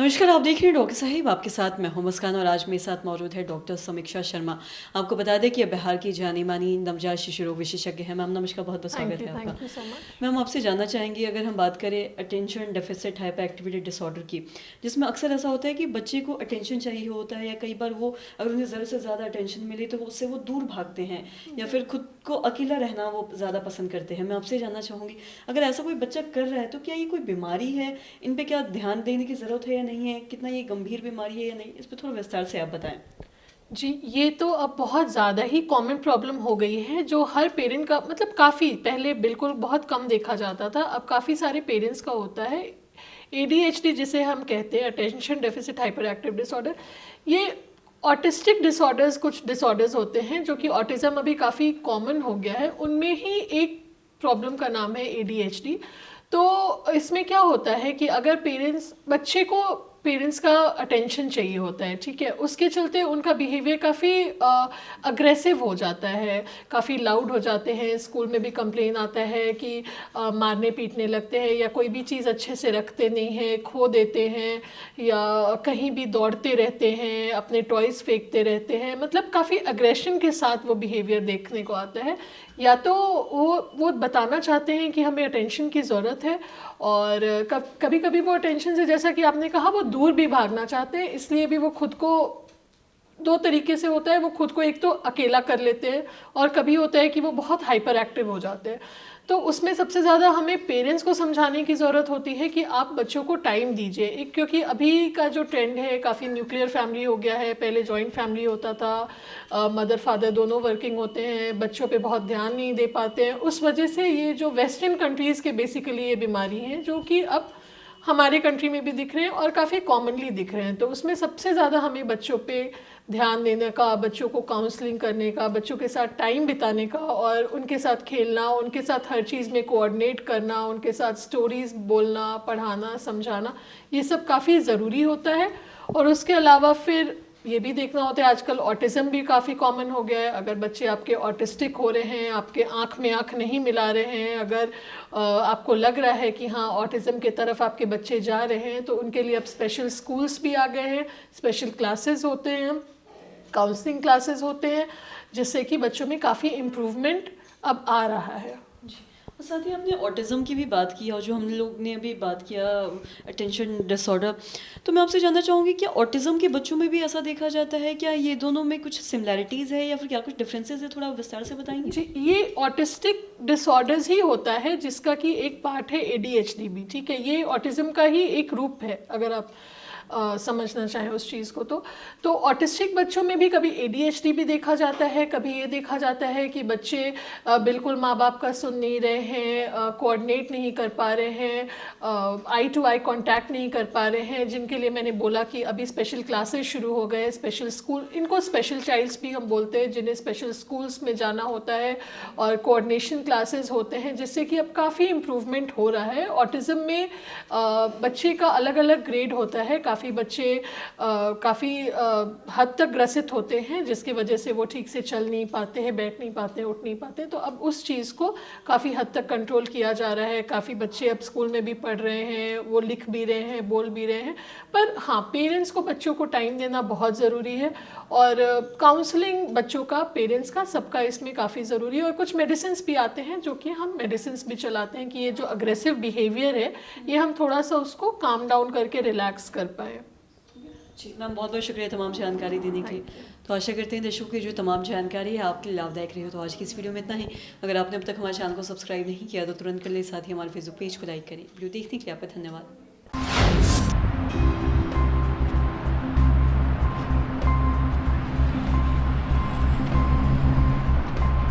नमस्कार, आप देख रहे हैं डॉक्टर साहिब। आपके साथ मैं हूं मुस्कान और आज मेरे साथ मौजूद है डॉक्टर समीक्षा शर्मा। आपको बता दें कि ये बिहार की जानी-मानी नवजात शिशु रोग विशेषज्ञ हैं। मैम नमस्कार, बहुत-बहुत स्वागत है आपका। Thank you so much. Ma'am आपसे जानना चाहेंगे, अगर हम बात करें attention deficit hyper activity disorder की, जिसमें अक्सर ऐसा होता है कि बच्चे को अटेंशन चाहिए होता है या कई बार वो अगर उन्हें ज़रूरत से ज़्यादा अटेंशन मिले तो उससे वो दूर भागते हैं या फिर खुद को अकेला रहना वो ज़्यादा पसंद करते हैं। मैं आपसे जानना चाहूँगी, अगर ऐसा कोई बच्चा कर रहा है तो क्या ये कोई बीमारी है? इन पे क्या ध्यान देने की ज़रूरत है या नहीं है? कितना ये गंभीर बीमारी है या नहीं? इस पे थोड़ा विस्तार से आप बताएं। जी, ये तो अब बहुत ज़्यादा ही कॉमन प्रॉब्लम हो गई है, जो हर पेरेंट का मतलब काफ़ी पहले बिल्कुल बहुत कम देखा जाता था, अब काफ़ी सारे पेरेंट्स का होता है। एडीएचडी जिसे हम कहते हैं, attention deficit hyper active disorder, ये ऑटिस्टिक डिसऑर्डर्स, कुछ डिसऑर्डर्स होते हैं जो कि ऑटिज़म अभी काफ़ी कॉमन हो गया है, उनमें ही एक प्रॉब्लम का नाम है एडीएचडी। तो इसमें क्या होता है कि अगर बच्चे को पेरेंट्स का अटेंशन चाहिए होता है, ठीक है, उसके चलते उनका बिहेवियर काफ़ी अग्रेसिव हो जाता है, काफ़ी लाउड हो जाते हैं। स्कूल में भी कंप्लेन आता है कि मारने पीटने लगते हैं या कोई भी चीज़ अच्छे से रखते नहीं हैं, खो देते हैं या कहीं भी दौड़ते रहते हैं, अपने टॉयज़ फेंकते रहते हैं। मतलब काफ़ी अग्रेशन के साथ वो बिहेवियर देखने को आता है। या तो वो बताना चाहते हैं कि हमें अटेंशन की ज़रूरत है, और कभी कभी वो अटेंशन से, जैसा कि आपने कहा, वो दूर भी भागना चाहते हैं, इसलिए भी वो खुद को दो तरीके से होता है। वो खुद को एक तो अकेला कर लेते हैं और कभी होता है कि वो बहुत हाइपर एक्टिव हो जाते हैं। तो उसमें सबसे ज़्यादा हमें पेरेंट्स को समझाने की ज़रूरत होती है कि आप बच्चों को टाइम दीजिए। एक क्योंकि अभी का जो ट्रेंड है, काफ़ी न्यूक्लियर फैमिली हो गया है, पहले जॉइंट फैमिली होता था, मदर फादर दोनों वर्किंग होते हैं, बच्चों पे बहुत ध्यान नहीं दे पाते हैं। उस वजह से ये जो वेस्टर्न कंट्रीज़ के बेसिकली ये बीमारी हैं, जो कि अब हमारे कंट्री में भी दिख रहे हैं और काफ़ी कॉमनली दिख रहे हैं। तो उसमें सबसे ज़्यादा हमें बच्चों पे ध्यान देने का, बच्चों को काउंसलिंग करने का, बच्चों के साथ टाइम बिताने का और उनके साथ खेलना, उनके साथ हर चीज़ में कोऑर्डिनेट करना, उनके साथ स्टोरीज़ बोलना, पढ़ाना, समझाना, ये सब काफ़ी ज़रूरी होता है। और उसके अलावा फिर ये भी देखना होता है, आजकल ऑटिज़म भी काफ़ी कॉमन हो गया है। अगर बच्चे आपके ऑटिस्टिक हो रहे हैं, आपके आँख में आँख नहीं मिला रहे हैं, अगर आपको लग रहा है कि हाँ ऑटिज़म की तरफ आपके बच्चे जा रहे हैं, तो उनके लिए अब स्पेशल स्कूल्स भी आ गए हैं, स्पेशल क्लासेस होते हैं, काउंसलिंग क्लासेस होते हैं, जिससे कि बच्चों में काफ़ी इम्प्रूवमेंट अब आ रहा है। जी, और साथ ही हमने ऑटिज़म की भी बात की और जो हम लोग ने अभी बात किया अटेंशन डिसऑर्डर, तो मैं आपसे जानना चाहूँगी, क्या ऑटिज़म के बच्चों में भी ऐसा देखा जाता है? क्या ये दोनों में कुछ सिमिलैरिटीज़ है या फिर क्या कुछ डिफरेंसेस है? थोड़ा विस्तार से बताएंगे। जी, ये ऑटिस्टिक डिसऑर्डर्स ही होता है, जिसका कि एक पार्ट है एडीएचडी भी, ठीक है। ये ऑटिज़म का ही एक रूप है, अगर आप समझना चाहें उस चीज़ को। तो ऑटिस्टिक बच्चों में भी कभी एडीएचडी भी देखा जाता है, कभी ये देखा जाता है कि बच्चे बिल्कुल माँ बाप का सुन नहीं रहे हैं, कोऑर्डिनेट नहीं कर पा रहे हैं, आई टू आई कांटेक्ट नहीं कर पा रहे हैं, जिनके लिए मैंने बोला कि अभी स्पेशल क्लासेस शुरू हो गए, स्पेशल स्कूल, इनको स्पेशल चाइल्ड्स भी हम बोलते हैं, जिन्हें स्पेशल स्कूल्स में जाना होता है और कोऑर्डिनेशन क्लासेस होते हैं, जिससे कि अब काफ़ी इम्प्रूवमेंट हो रहा है। ऑटिज़म में बच्चे का अलग अलग ग्रेड होता है, काफ़ी बच्चे काफ़ी हद तक ग्रसित होते हैं, जिसकी वजह से वो ठीक से चल नहीं पाते हैं, बैठ नहीं पाते, उठ नहीं पाते। तो अब उस चीज़ को काफ़ी हद तक कंट्रोल किया जा रहा है। काफ़ी बच्चे अब स्कूल में भी पढ़ रहे हैं, वो लिख भी रहे हैं, बोल भी रहे हैं। पर हाँ, पेरेंट्स को बच्चों को टाइम देना बहुत ज़रूरी है, और काउंसलिंग बच्चों का, पेरेंट्स का, सबका इसमें काफ़ी ज़रूरी है। और कुछ मेडिसिन भी आते हैं, जो कि हम मेडिसिन भी चलाते हैं कि ये जो अग्रेसिव बिहेवियर है, ये हम थोड़ा सा उसको काम डाउन करके रिलैक्स कर पाए। जी मैम, बहुत बहुत शुक्रिया तमाम जानकारी देने के लिए। तो आशा करते हैं दर्शकों की जो तमाम जानकारी है आपके लिए लाभदायक रही हो। तो आज की इस वीडियो में इतना ही। अगर आपने अब तक हमारे चैनल को सब्सक्राइब नहीं किया तो तुरंत कर ले, साथ ही हमारे फेसबुक पेज को लाइक करें। वीडियो देखने के लिए आपका धन्यवाद।